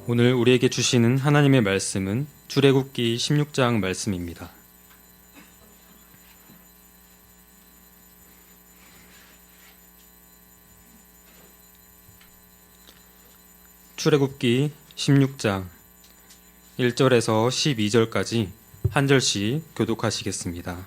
오늘 우리에게 주시는 하나님의 말씀은 출애굽기 16장 말씀입니다. 출애굽기 16장 1절에서 12절까지 한 절씩 교독하시겠습니다.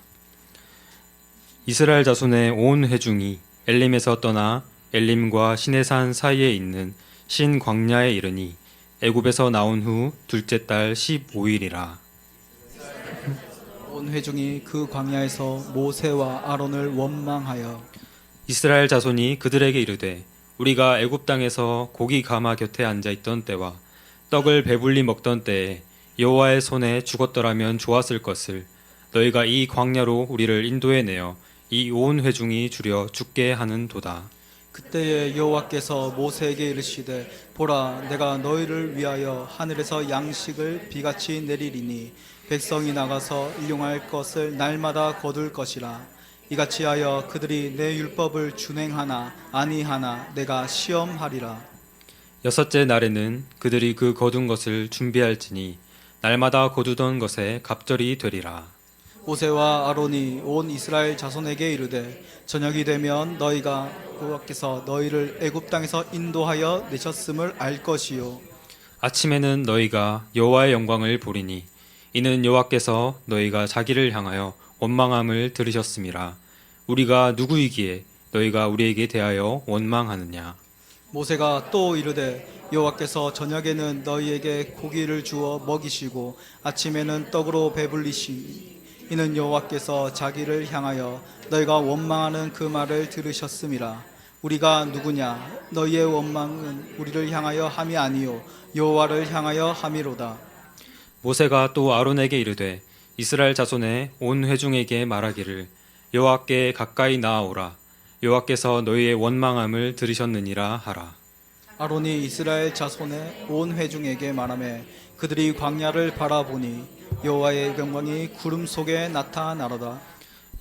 이스라엘 자손의 온 회중이 엘림에서 떠나 엘림과 시내산 사이에 있는 신 광야에 이르니 애굽에서 나온 후 둘째 달 15일이라. 온 회중이 그 광야에서 모세와 아론을 원망하여 이스라엘 자손이 그들에게 이르되 우리가 애굽 땅에서 고기 가마 곁에 앉아 있던 때와 떡을 배불리 먹던 때에 여호와의 손에 죽었더라면 좋았을 것을 너희가 이 광야로 우리를 인도해 내어 이 온 회중이 주려 죽게 하는도다. 그때에 여호와께서 모세에게 이르시되 보라 내가 너희를 위하여 하늘에서 양식을 비같이 내리리니 백성이 나가서 일용할 것을 날마다 거둘 것이라. 이같이 하여 그들이 내 율법을 준행하나 아니하나 내가 시험하리라. 여섯째 날에는 그들이 그 거둔 것을 준비할지니 날마다 거두던 것에 갑절이 되리라. 모세와 아론이 온 이스라엘 자손에게 이르되 저녁이 되면 너희가 여호와께서 너희를 애굽 땅에서 인도하여 내셨음을 알 것이요 아침에는 너희가 여호와의 영광을 보리니 이는 여호와께서 너희가 자기를 향하여 원망함을 들으셨음이라. 우리가 누구이기에 너희가 우리에게 대하여 원망하느냐. 모세가 또 이르되 여호와께서 저녁에는 너희에게 고기를 주어 먹이시고 아침에는 떡으로 배불리시니 이는 여호와께서 자기를 향하여 너희가 원망하는 그 말을 들으셨음이라. 우리가 누구냐? 너희의 원망은 우리를 향하여 함이 아니요 여호와를 향하여 함이로다. 모세가 또 아론에게 이르되 이스라엘 자손의 온 회중에게 말하기를 여호와께 가까이 나아오라. 여호와께서 너희의 원망함을 들으셨느니라 하라. 아론이 이스라엘 자손의 온 회중에게 말하며 그들이 광야를 바라보니 여호와의 영광이 구름 속에 나타나로다.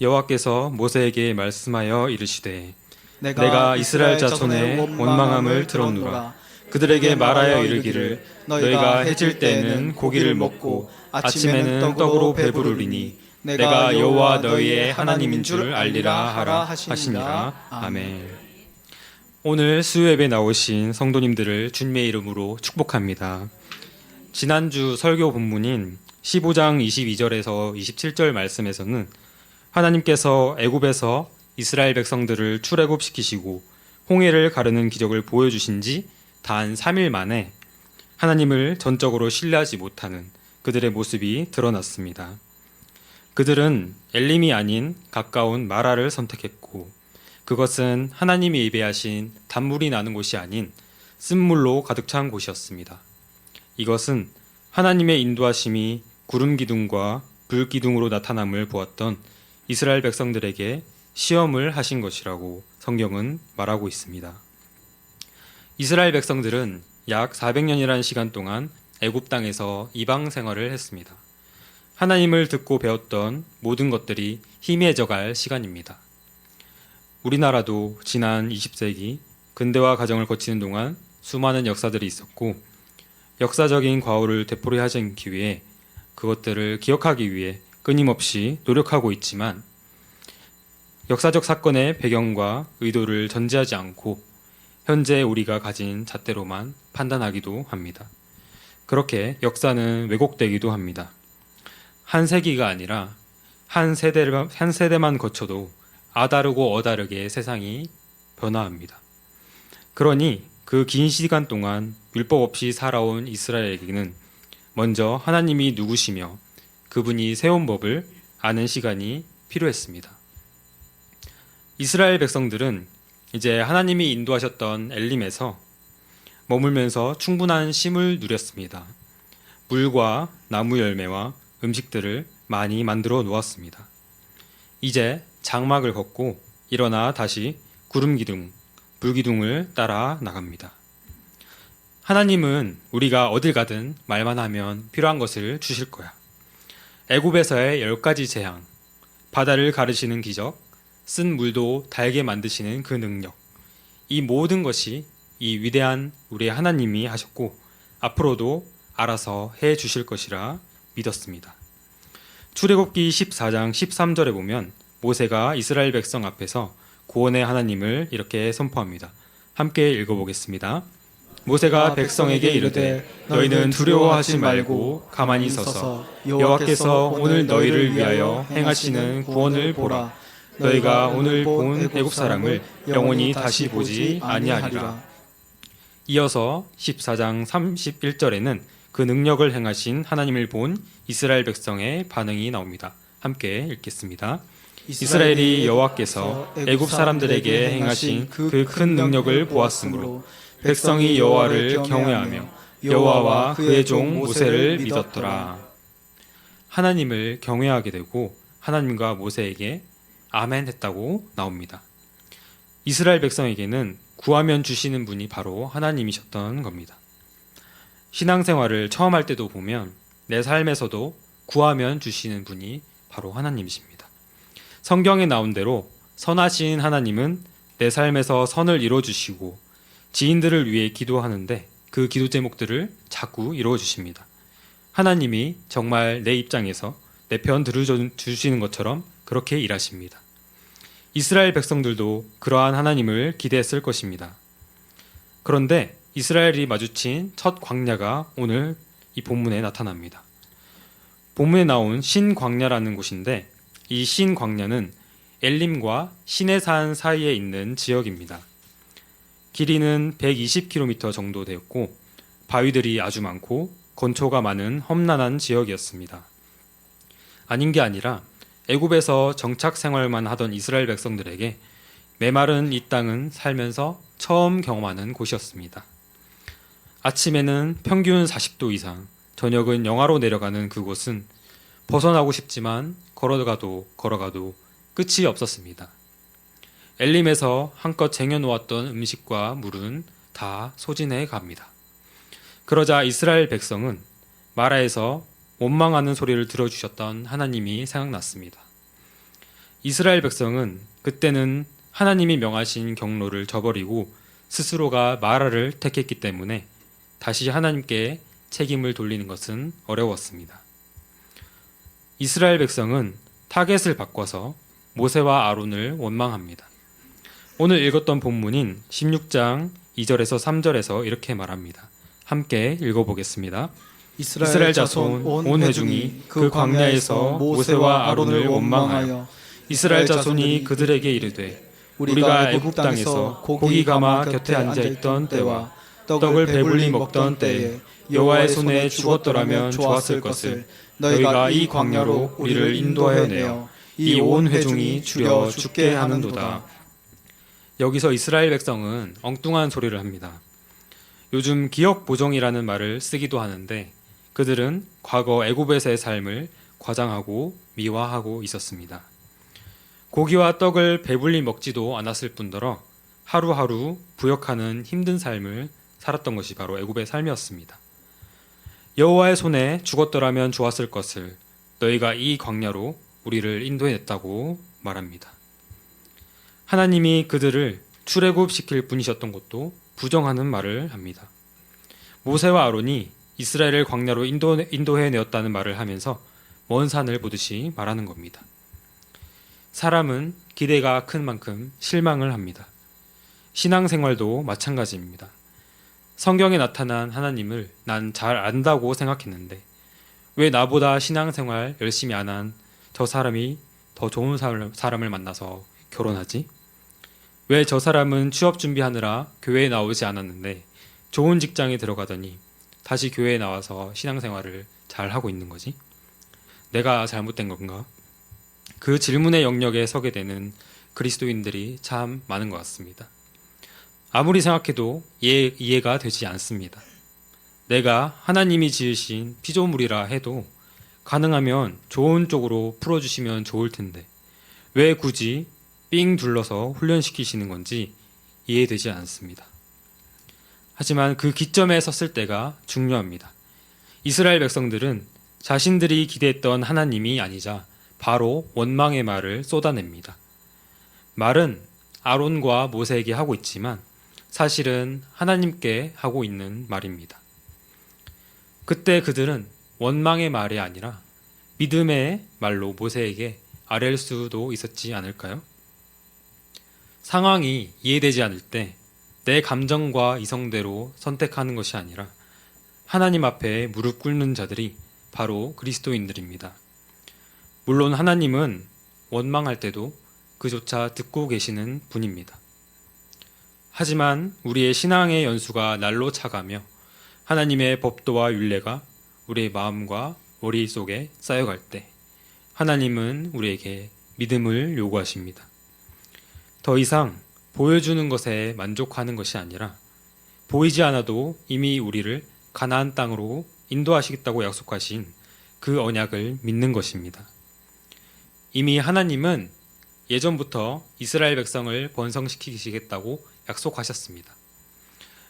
여호와께서 모세에게 말씀하여 이르시되 내가 이스라엘 자손의 원망함을 들었노라. 그들에게 말하여 이르기를 너희가 해질 때에는 고기를 먹고 아침에는 떡으로 배부르리니 내가 여호와 너희의 하나님인 줄 알리라 하라 하시니라. 아멘. 오늘 수요예배 나오신 성도님들을 주님의 이름으로 축복합니다. 지난주 설교 본문인 15장 22절에서 27절 말씀에서는 하나님께서 애굽에서 이스라엘 백성들을 출애굽시키시고 홍해를 가르는 기적을 보여주신 지 단 3일 만에 하나님을 전적으로 신뢰하지 못하는 그들의 모습이 드러났습니다. 그들은 엘림이 아닌 가까운 마라를 선택했고 그것은 하나님이 예배하신 단물이 나는 곳이 아닌 쓴물로 가득 찬 곳이었습니다. 이것은 하나님의 인도하심이 구름 기둥과 불 기둥으로 나타남을 보았던 이스라엘 백성들에게 시험을 하신 것이라고 성경은 말하고 있습니다. 이스라엘 백성들은 약 400년이라는 시간 동안 애굽 땅에서 이방 생활을 했습니다. 하나님을 듣고 배웠던 모든 것들이 희미해져갈 시간입니다. 우리나라도 지난 20세기 근대화 과정을 거치는 동안 수많은 역사들이 있었고 역사적인 과오를 되풀이하지 않기 위해 그것들을 기억하기 위해 끊임없이 노력하고 있지만 역사적 사건의 배경과 의도를 전제하지 않고 현재 우리가 가진 잣대로만 판단하기도 합니다. 그렇게 역사는 왜곡되기도 합니다. 한 세기가 아니라 한 세대만 거쳐도 아다르고 어다르게 세상이 변화합니다. 그러니 그 긴 시간 동안 율법 없이 살아온 이스라엘에게는 먼저 하나님이 누구시며 그분이 세운 법을 아는 시간이 필요했습니다. 이스라엘 백성들은 이제 하나님이 인도하셨던 엘림에서 머물면서 충분한 쉼을 누렸습니다. 물과 나무 열매와 음식들을 많이 만들어 놓았습니다. 이제 장막을 걷고 일어나 다시 구름 기둥, 불 기둥을 따라 나갑니다. 하나님은 우리가 어딜 가든 말만 하면 필요한 것을 주실 거야. 애굽에서의 10가지 재앙, 바다를 가르시는 기적, 쓴 물도 달게 만드시는 그 능력, 이 모든 것이 이 위대한 우리 하나님이 하셨고 앞으로도 알아서 해 주실 것이라 믿었습니다. 출애굽기 14장 13절에 보면 모세가 이스라엘 백성 앞에서 구원의 하나님을 이렇게 선포합니다. 함께 읽어보겠습니다. 모세가 백성에게 이르되 너희는 두려워하지 말고 가만히 서서 여호와께서 오늘 너희를 위하여 행하시는 구원을 보라. 너희가 오늘 본 애굽 사람을 영원히 다시 보지 아니하리라. 이어서 14장 31절에는 그 능력을 행하신 하나님을 본 이스라엘 백성의 반응이 나옵니다. 함께 읽겠습니다. 이스라엘이 여호와께서 애굽 사람들에게 행하신 그 큰 능력을 보았으므로 백성이 여호와를 경외하며 여호와와 그의 종 모세를 믿었더라. 하나님을 경외하게 되고 하나님과 모세에게 아멘 했다고 나옵니다. 이스라엘 백성에게는 구하면 주시는 분이 바로 하나님이셨던 겁니다. 신앙생활을 처음 할 때도 보면 내 삶에서도 구하면 주시는 분이 바로 하나님이십니다. 성경에 나온 대로 선하신 하나님은 내 삶에서 선을 이루어주시고 지인들을 위해 기도하는데 그 기도 제목들을 자꾸 이루어주십니다. 하나님이 정말 내 입장에서 내 편 들어주시는 것처럼 그렇게 일하십니다. 이스라엘 백성들도 그러한 하나님을 기대했을 것입니다. 그런데 이스라엘이 마주친 첫 광야가 오늘 이 본문에 나타납니다. 본문에 나온 신광야라는 곳인데 이 신광야는 엘림과 시내산 사이에 있는 지역입니다. 길이는 120km 정도 되었고 바위들이 아주 많고 건초가 많은 험난한 지역이었습니다. 아닌 게 아니라 애굽에서 정착 생활만 하던 이스라엘 백성들에게 메마른 이 땅은 살면서 처음 경험하는 곳이었습니다. 아침에는 평균 40도 이상, 저녁은 영하로 내려가는 그곳은 벗어나고 싶지만 걸어가도 끝이 없었습니다. 엘림에서 한껏 쟁여놓았던 음식과 물은 다 소진해 갑니다. 그러자 이스라엘 백성은 마라에서 원망하는 소리를 들어주셨던 하나님이 생각났습니다. 이스라엘 백성은 그때는 하나님이 명하신 경로를 저버리고 스스로가 마라를 택했기 때문에 다시 하나님께 책임을 돌리는 것은 어려웠습니다. 이스라엘 백성은 타겟을 바꿔서 모세와 아론을 원망합니다. 오늘 읽었던 본문인 16장 2절에서 3절에서 이렇게 말합니다. 함께 읽어보겠습니다. 이스라엘 자손 온 회중이 그 광야에서 모세와 아론을 원망하여 이스라엘 자손이 그들에게 이르되 우리가 애굽 땅에서 고기 가마 곁에 앉아 있던 때와 떡을 배불리 먹던 때에 여호와의 손에 죽었더라면 좋았을 것을 너희가 이 광야로 우리를 인도하여 내어 이 온 회중이 주려 죽게 하는도다. 여기서 이스라엘 백성은 엉뚱한 소리를 합니다. 요즘 기억 보정이라는 말을 쓰기도 하는데 그들은 과거 애굽에서의 삶을 과장하고 미화하고 있었습니다. 고기와 떡을 배불리 먹지도 않았을 뿐더러 하루하루 부역하는 힘든 삶을 살았던 것이 바로 애굽의 삶이었습니다. 여호와의 손에 죽었더라면 좋았을 것을 너희가 이 광야로 우리를 인도해냈다고 말합니다. 하나님이 그들을 출애굽시킬 분이셨던 것도 부정하는 말을 합니다. 모세와 아론이 이스라엘을 광야로 인도해내었다는 말을 하면서 먼 산을 보듯이 말하는 겁니다. 사람은 기대가 큰 만큼 실망을 합니다. 신앙생활도 마찬가지입니다. 성경에 나타난 하나님을 난 잘 안다고 생각했는데 왜 나보다 신앙생활 열심히 안 한 저 사람이 더 좋은 사람을 만나서 결혼하지? 왜 저 사람은 취업 준비하느라 교회에 나오지 않았는데 좋은 직장에 들어가더니 다시 교회에 나와서 신앙생활을 잘 하고 있는 거지? 내가 잘못된 건가? 그 질문의 영역에 서게 되는 그리스도인들이 참 많은 것 같습니다. 아무리 생각해도 이해가 되지 않습니다. 내가 하나님이 지으신 피조물이라 해도 가능하면 좋은 쪽으로 풀어주시면 좋을 텐데 왜 굳이 삥 둘러서 훈련시키시는 건지 이해되지 않습니다. 하지만 그 기점에 섰을 때가 중요합니다. 이스라엘 백성들은 자신들이 기대했던 하나님이 아니자 바로 원망의 말을 쏟아냅니다. 말은 아론과 모세에게 하고 있지만 사실은 하나님께 하고 있는 말입니다. 그때 그들은 원망의 말이 아니라 믿음의 말로 모세에게 아뢰을 수도 있었지 않을까요? 상황이 이해되지 않을 때 내 감정과 이성대로 선택하는 것이 아니라 하나님 앞에 무릎 꿇는 자들이 바로 그리스도인들입니다. 물론 하나님은 원망할 때도 그조차 듣고 계시는 분입니다. 하지만 우리의 신앙의 연수가 날로 차가며 하나님의 법도와 율례가 우리의 마음과 머릿속에 쌓여갈 때 하나님은 우리에게 믿음을 요구하십니다. 더 이상 보여주는 것에 만족하는 것이 아니라 보이지 않아도 이미 우리를 가나안 땅으로 인도하시겠다고 약속하신 그 언약을 믿는 것입니다. 이미 하나님은 예전부터 이스라엘 백성을 번성시키시겠다고 약속하셨습니다.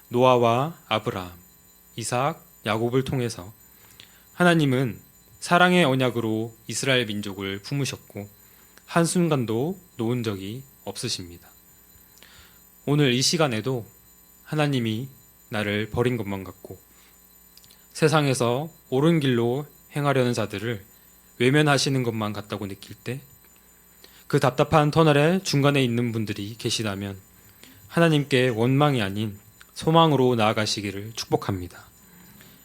노아와 아브라함, 이삭, 야곱을 통해서 하나님은 사랑의 언약으로 이스라엘 민족을 품으셨고 한순간도 놓은 적이 없으십니다. 오늘 이 시간에도 하나님이 나를 버린 것만 같고 세상에서 옳은 길로 행하려는 자들을 외면하시는 것만 같다고 느낄 때 그 답답한 터널의 중간에 있는 분들이 계시다면 하나님께 원망이 아닌 소망으로 나아가시기를 축복합니다.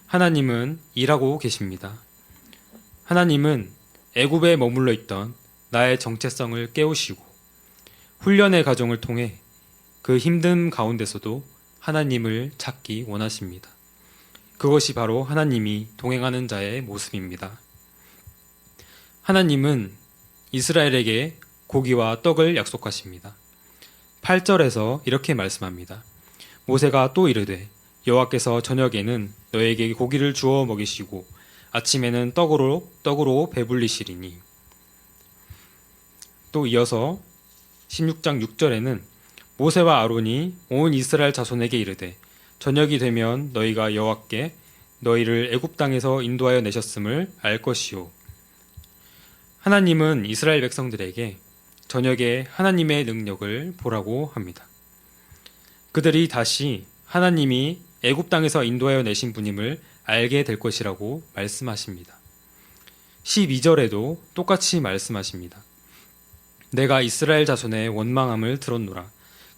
하나님은 일하고 계십니다. 하나님은 애굽에 머물러 있던 나의 정체성을 깨우시고 훈련의 과정을 통해 그 힘든 가운데서도 하나님을 찾기 원하십니다. 그것이 바로 하나님이 동행하는 자의 모습입니다. 하나님은 이스라엘에게 고기와 떡을 약속하십니다. 8절에서 이렇게 말씀합니다. 모세가 또 이르되 여호와께서 저녁에는 너에게 고기를 주어 먹이시고 아침에는 떡으로 배불리시리니. 또 이어서 16장 6절에는 모세와 아론이 온 이스라엘 자손에게 이르되 저녁이 되면 너희가 여호와께 너희를 애굽 땅에서 인도하여 내셨음을 알 것이요. 하나님은 이스라엘 백성들에게 저녁에 하나님의 능력을 보라고 합니다. 그들이 다시 하나님이 애굽 땅에서 인도하여 내신 분임을 알게 될 것이라고 말씀하십니다. 12절에도 똑같이 말씀하십니다. 내가 이스라엘 자손의 원망함을 들었노라.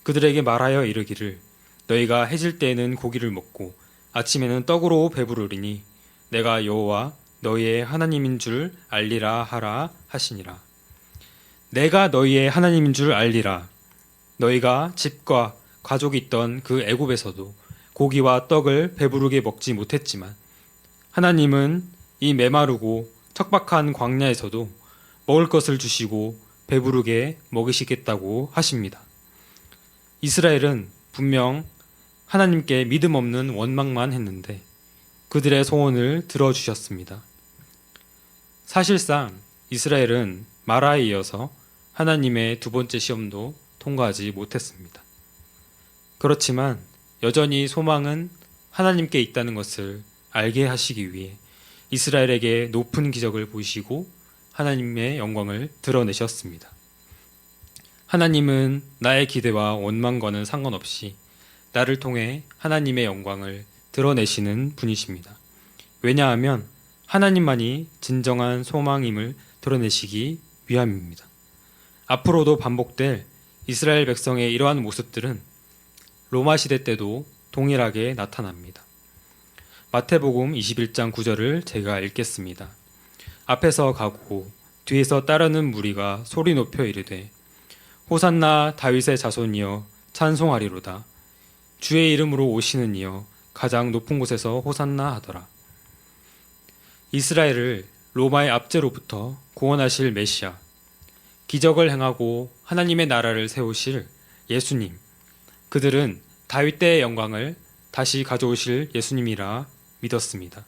그들에게 말하여 이르기를 너희가 해질 때에는 고기를 먹고 아침에는 떡으로 배부르리니 내가 여호와 너희의 하나님인 줄 알리라 하라 하시니라. 내가 너희의 하나님인 줄 알리라. 너희가 집과 가족이 있던 그 애굽에서도 고기와 떡을 배부르게 먹지 못했지만 하나님은 이 메마르고 척박한 광야에서도 먹을 것을 주시고 배부르게 먹이시겠다고 하십니다. 이스라엘은 분명 하나님께 믿음 없는 원망만 했는데 그들의 소원을 들어주셨습니다. 사실상 이스라엘은 마라에 이어서 하나님의 두 번째 시험도 통과하지 못했습니다. 그렇지만 여전히 소망은 하나님께 있다는 것을 알게 하시기 위해 이스라엘에게 높은 기적을 보이시고 하나님의 영광을 드러내셨습니다. 하나님은 나의 기대와 원망과는 상관없이 나를 통해 하나님의 영광을 드러내시는 분이십니다. 왜냐하면 하나님만이 진정한 소망임을 드러내시기 위함입니다. 앞으로도 반복될 이스라엘 백성의 이러한 모습들은 로마 시대 때도 동일하게 나타납니다. 마태복음 21장 9절을 제가 읽겠습니다. 앞에서 가고 뒤에서 따르는 무리가 소리 높여 이르되 호산나 다윗의 자손이여 찬송하리로다. 주의 이름으로 오시는 이여 가장 높은 곳에서 호산나 하더라. 이스라엘을 로마의 압제로부터 구원하실 메시아, 기적을 행하고 하나님의 나라를 세우실 예수님, 그들은 다윗 때의 영광을 다시 가져오실 예수님이라 믿었습니다.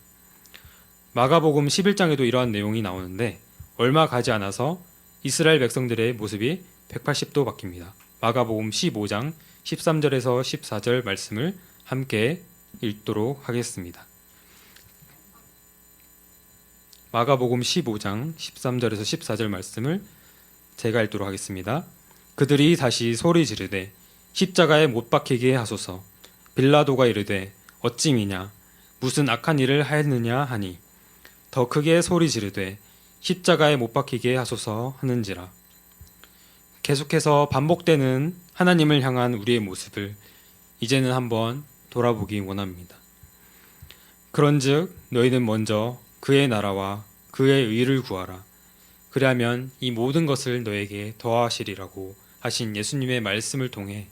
마가복음 11장에도 이러한 내용이 나오는데 얼마 가지 않아서 이스라엘 백성들의 모습이 180도 바뀝니다. 마가복음 15장 13절에서 14절 말씀을 함께 읽도록 하겠습니다. 마가복음 15장 13절에서 14절 말씀을 제가 읽도록 하겠습니다. 그들이 다시 소리 지르되 십자가에 못 박히게 하소서. 빌라도가 이르되 어찌미냐 무슨 악한 일을 하였느냐 하니 더 크게 소리 지르되 십자가에 못 박히게 하소서 하는지라. 계속해서 반복되는 하나님을 향한 우리의 모습을 이제는 한번 돌아보기 원합니다. 그런즉 너희는 먼저 그의 나라와 그의 의를 구하라. 그리하면 이 모든 것을 너에게 더하시리라고 하신 예수님의 말씀을 통해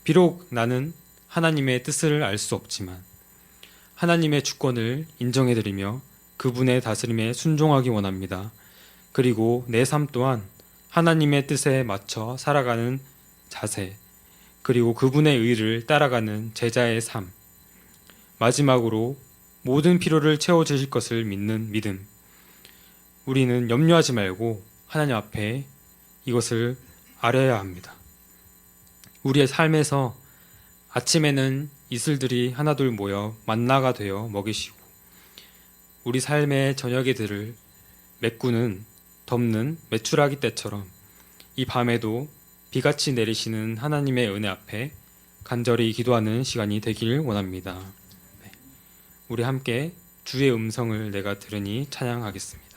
비록 나는 하나님의 뜻을 알 수 없지만 하나님의 주권을 인정해드리며 그분의 다스림에 순종하기 원합니다. 그리고 내 삶 또한 하나님의 뜻에 맞춰 살아가는 자세, 그리고 그분의 의를 따라가는 제자의 삶, 마지막으로 모든 필요를 채워주실 것을 믿는 믿음. 우리는 염려하지 말고 하나님 앞에 이것을 아뢰어야 합니다. 우리의 삶에서 아침에는 이슬들이 하나둘 모여 만나가 되어 먹이시고 우리 삶의 저녁에 들을 메꾸는 덮는 메추라기 때처럼 이 밤에도 비같이 내리시는 하나님의 은혜 앞에 간절히 기도하는 시간이 되길 원합니다. 우리 함께 주의 음성을 내가 들으니 찬양하겠습니다.